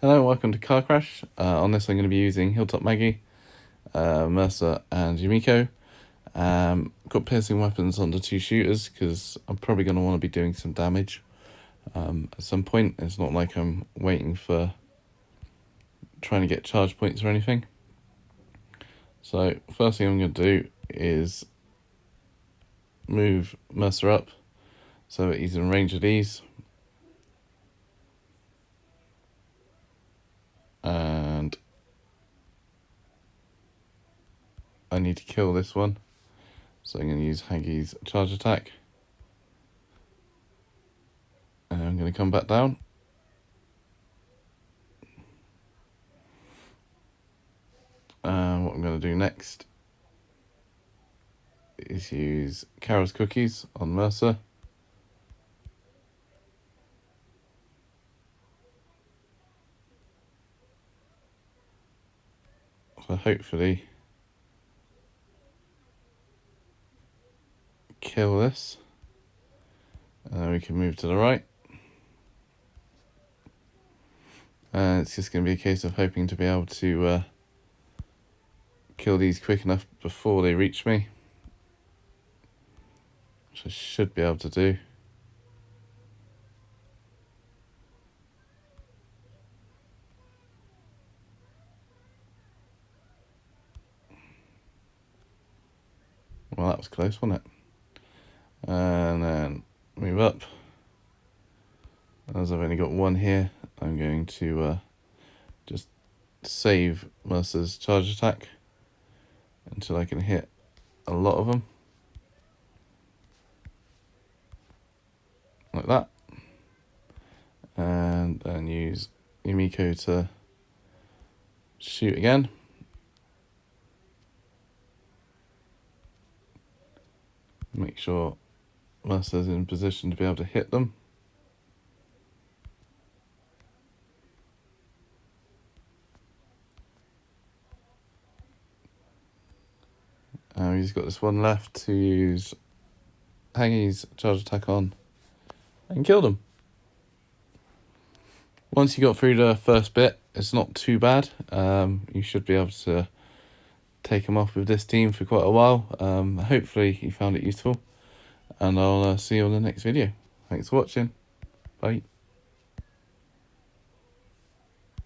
Hello, welcome to Car Crash. On this I'm going to be using Hilltop Maggie, Mercer and Yumiko. Got piercing weapons on the two shooters because I'm probably going to want to be doing some damage at some point. It's not like I'm waiting for trying to get charge points or anything. So first thing I'm going to do is move Mercer up so that he's in range of these. And I need to kill this one, so I'm going to use Haggie's charge attack, and I'm going to come back down. And what I'm going to do next is use Carol's Cookies on Mercer. So hopefully kill this, and then we can move to the right. And it's just going to be a case of hoping to be able to kill these quick enough before they reach me, which I should be able to do. Well, that was close, wasn't it? And then move up. As I've only got one here, I'm going to just save Mercer's charge attack until I can hit a lot of them. Like that. And then use Yumiko to shoot again. Make sure Mercer's in position to be able to hit them. He's got this one left to use Haggie's charge attack on and kill them. Once you got through the first bit, it's not too bad. You should be able to take them off with this team for quite a while. Hopefully you found it useful, and I'll see you on the next video. Thanks for watching. Bye.